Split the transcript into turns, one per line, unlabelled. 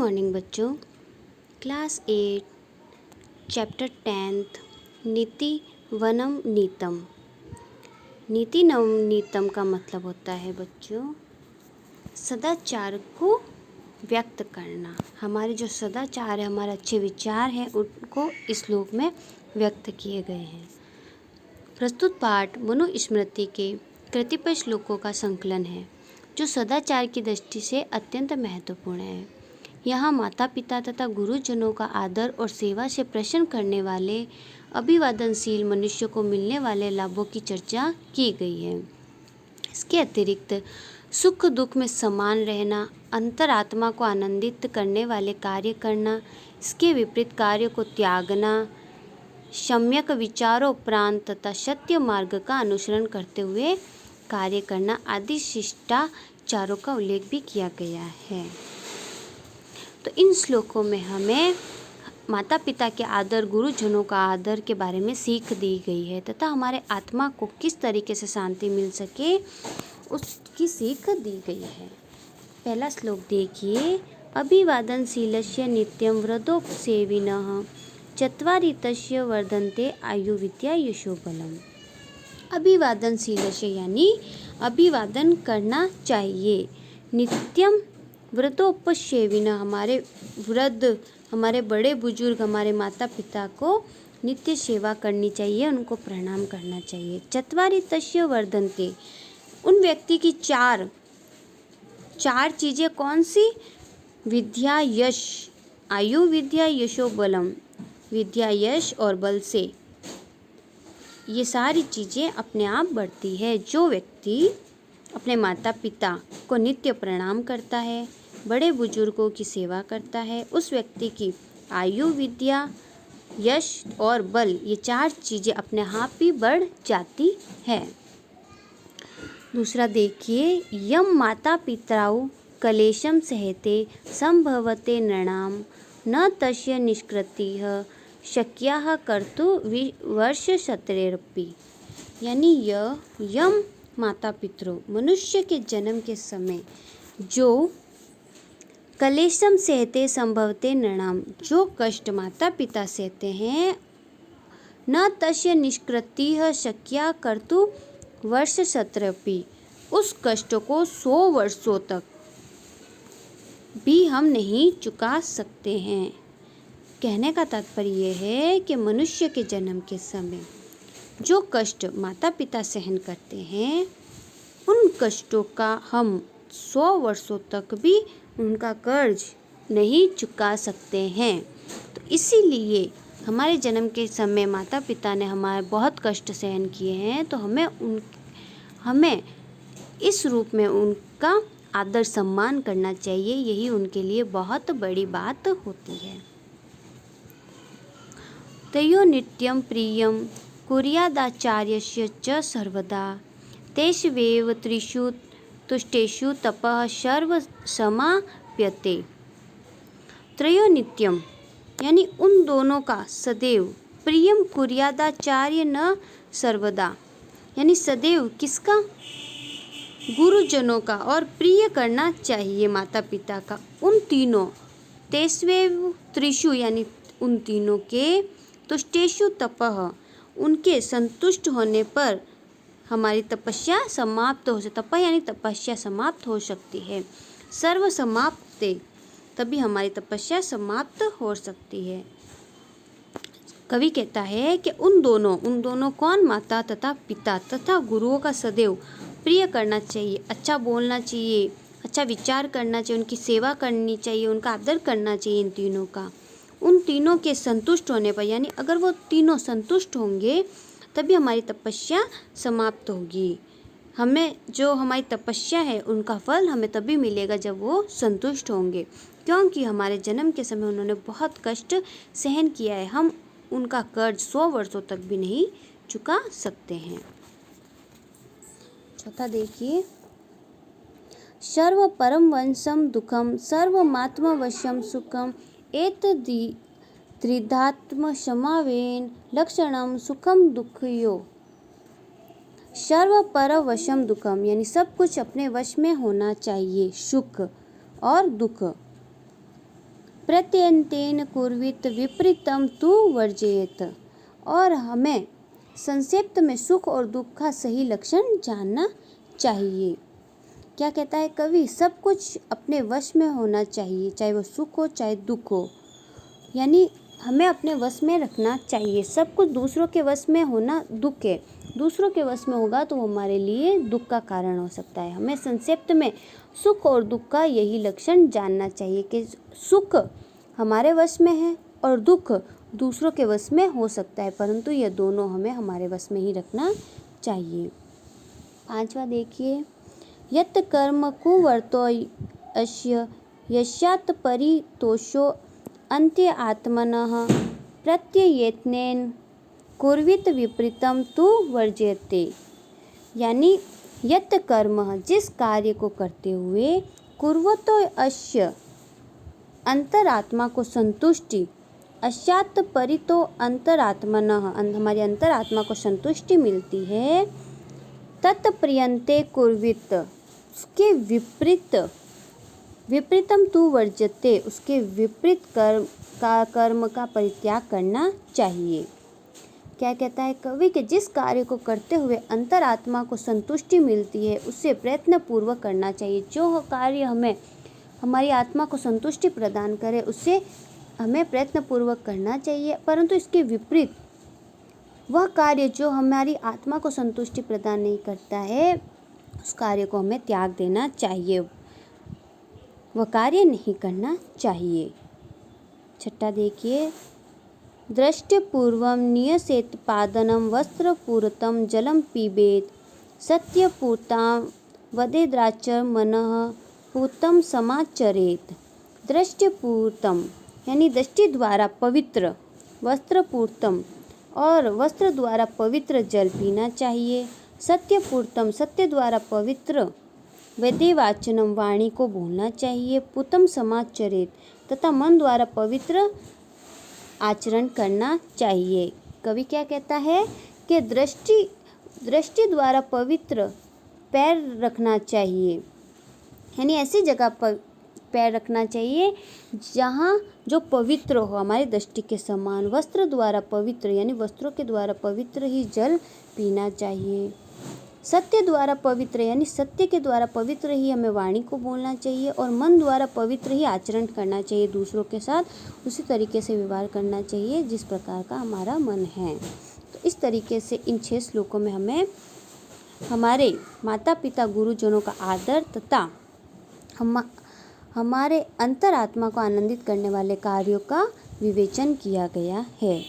Morning बच्चों। Class 8 chapter 10th नीति वनम नीतम। नीति नवनीतम का मतलब होता है बच्चों सदाचार को व्यक्त करना। हमारे जो सदाचार है, हमारे अच्छे विचार हैं, उनको इस श्लोक में व्यक्त किए गए हैं। प्रस्तुत पाठ मनुस्मृति के कतिपय श्लोकों का संकलन है जो सदाचार की दृष्टि से अत्यंत महत्वपूर्ण है। यहाँ माता पिता तथा गुरुजनों का आदर और सेवा से प्रसन्न करने वाले अभिवादनशील मनुष्य को मिलने वाले लाभों की चर्चा की गई है। इसके अतिरिक्त सुख दुख में समान रहना, अंतरात्मा को आनंदित करने वाले कार्य करना, इसके विपरीत कार्य को त्यागना, सम्यक विचारोपरांत तथा सत्य मार्ग का अनुसरण करते हुए कार्य करना आदि शिष्टाचारों का उल्लेख भी किया गया है। तो इन श्लोकों में हमें माता पिता के आदर, गुरुजनों का आदर के बारे में सीख दी गई है तथा हमारे आत्मा को किस तरीके से शांति मिल सके उसकी सीख दी गई है। पहला श्लोक देखिए। अभिवादनशीलस्य नित्यं वृद्धोपसेविनः चत्वारि तस्य वर्धन्ते आयु विद्या यशो बलम्। अभिवादनशीलस्य यानी अभिवादन करना चाहिए। नित्यम वृद्धोपसेविनः हमारे वृद्ध, हमारे बड़े बुजुर्ग, हमारे माता पिता को नित्य सेवा करनी चाहिए, उनको प्रणाम करना चाहिए। चत्वारि तस्य वर्धन्ते उन व्यक्ति की चार चीज़ें कौन सी? विद्या, यश, आयु विद्या यशो बलम। विद्या, यश और बल से ये सारी चीज़ें अपने आप बढ़ती है। जो व्यक्ति अपने माता पिता को नित्य प्रणाम करता है, बड़े बुजुर्गों की सेवा करता है, उस व्यक्ति की आयु, विद्या, यश और बल ये चार चीज़ें अपने आप ही बढ़ जाती है। दूसरा देखिए। यम माता पितरौ कलेशम सहते संभवते नृणाम न तस्य निष्कृतिः शक्याः कर्तु वर्षशतैरपि। यानी यम माता पितरों मनुष्य के जन्म के समय जो कलेशम सहते संभवते नृणाम जो कष्ट माता पिता सहते हैं, न तस्य निष्कृतिः शक्या कर्तु वर्षशतैरपि उस कष्ट को 100 वर्षों तक भी हम नहीं चुका सकते हैं। कहने का तात्पर्य है कि मनुष्य के जन्म के समय जो कष्ट माता पिता सहन करते हैं, उन कष्टों का हम 100 वर्षों तक भी उनका कर्ज नहीं चुका सकते हैं। तो इसीलिए हमारे जन्म के समय माता पिता ने हमारे बहुत कष्ट सहन किए हैं, तो हमें इस रूप में उनका आदर सम्मान करना चाहिए। यही उनके लिए बहुत बड़ी बात होती है। तयो नित्यं प्रियं कुर्यादाचार्यस्य च सर्वदा तेष्वेव त्रिषु तुष्टेषु तपः सर्व समाप्यते। त्रयो नित्यम यानी उन दोनों का सदैव, प्रियम कुर्यादाचार्य न सर्वदा यानी सदैव किसका? गुरुजनों का, और प्रिय करना चाहिए माता पिता का। उन तीनों तेष्वेव त्रिषु यानी उन तीनों के, तुष्टेषु तपः उनके संतुष्ट होने पर हमारी तपस्या समाप्त हो सकती। तप यानी तपस्या समाप्त हो सकती है। सर्व समाप्ते तभी हमारी तपस्या समाप्त हो सकती है। कवि कहता है कि उन दोनों कौन? माता तथा पिता तथा गुरुओं का सदैव प्रिय करना चाहिए, अच्छा बोलना चाहिए, अच्छा विचार करना चाहिए, उनकी सेवा करनी चाहिए, उनका आदर करना चाहिए। इन तीनों का, उन तीनों के संतुष्ट होने पर यानी अगर वो तीनों संतुष्ट होंगे तभी हमारी तपस्या समाप्त होगी। हमें जो हमारी तपस्या है उनका फल हमें तभी मिलेगा जब वो संतुष्ट होंगे, क्योंकि हमारे जन्म के समय उन्होंने बहुत कष्ट सहन किया है। हम उनका कर्ज 100 वर्षों तक भी नहीं चुका सकते हैं। चौथा देखिए। सर्व परम वंशम दुखम सर्वमात्मवश्यम सुखम एतद्धि त्रिधात्म समावेन लक्षणम सुखम दुखयो। सर्व पर वशम दुखम यानी सब कुछ अपने वश में होना चाहिए, सुख और दुख। प्रत्यन्तेन कुर्वित विपरीतम तु वर्जयेत। और हमें संक्षिप्त में सुख और दुख का सही लक्षण जानना चाहिए। क्या कहता है कवि? सब कुछ अपने वश में होना चाहिए, चाहे वो सुख हो चाहे दुख हो, यानी हमें अपने वश में रखना चाहिए। सब कुछ दूसरों के वश में होना दुख है, दूसरों के वश में होगा तो हमारे लिए दुख का कारण हो सकता है। हमें संक्षिप्त में सुख और दुख का यही लक्षण जानना चाहिए कि सुख हमारे वश में है और दुख दूसरों के वश में हो सकता है, परंतु ये दोनों हमें हमारे वश में ही रखना चाहिए। 5वां देखिए, यत् कर्म कुर्वतो अस्य यस्यात् परितोषो अन्ते आत्मनः प्रत्ययत्नेन कुर्वित विपरीतम तु वर्जयते। यानी यत् कर्म, जिस कार्य को करते हुए, कुर्वतो अस्य अंतरात्मा को संतुष्टि, अशात परितो अंतरात्मनः, हमारी अंतरात्मा को संतुष्टि मिलती है, तत्प्रियन्ते कुर्वित, उसके विपरीतम तु वर्जते, उसके विपरीत कर्म का परित्याग करना चाहिए। क्या कहता है कवि कि जिस कार्य को करते हुए अंतरात्मा को संतुष्टि मिलती है उसे प्रयत्न पूर्वक करना चाहिए। जो कार्य हमें हमारी आत्मा को संतुष्टि प्रदान करे उसे हमें प्रयत्न पूर्वक करना चाहिए, परंतु इसके विपरीत वह कार्य जो हमारी आत्मा को संतुष्टि प्रदान नहीं करता है उस कार्य को हमें त्याग देना चाहिए, वह कार्य नहीं करना चाहिए। 6 देखिए, दृष्टिपूर्वम नियसेत पादनम वस्त्रपूर्तं जलम पीबेत सत्यपूर्तां वदेद्राचर मनः पूतं समाचरेत। दृष्टिपूर्तम यानी दृष्टि द्वारा पवित्र, वस्त्रपूर्तम और वस्त्र द्वारा पवित्र जल पीना चाहिए, सत्यपूर्तम सत्य द्वारा पवित्र वेदवाचनम वाणी को बोलना चाहिए, पूतं समाचरेत तथा मन द्वारा पवित्र आचरण करना चाहिए। कवि क्या कहता है कि दृष्टि द्वारा पवित्र पैर रखना चाहिए, यानी ऐसी जगह पर पैर रखना चाहिए जहाँ जो पवित्र हो हमारी दृष्टि के समान। वस्त्र द्वारा पवित्र यानी वस्त्रों के द्वारा पवित्र ही जल पीना चाहिए। सत्य द्वारा पवित्र यानी सत्य के द्वारा पवित्र ही हमें वाणी को बोलना चाहिए, और मन द्वारा पवित्र ही आचरण करना चाहिए, दूसरों के साथ उसी तरीके से व्यवहार करना चाहिए जिस प्रकार का हमारा मन है। तो इस तरीके से इन 6 श्लोकों में हमें हमारे माता पिता गुरुजनों का आदर तथा हमारे अंतरात्मा को आनंदित करने वाले कार्यों का विवेचन किया गया है।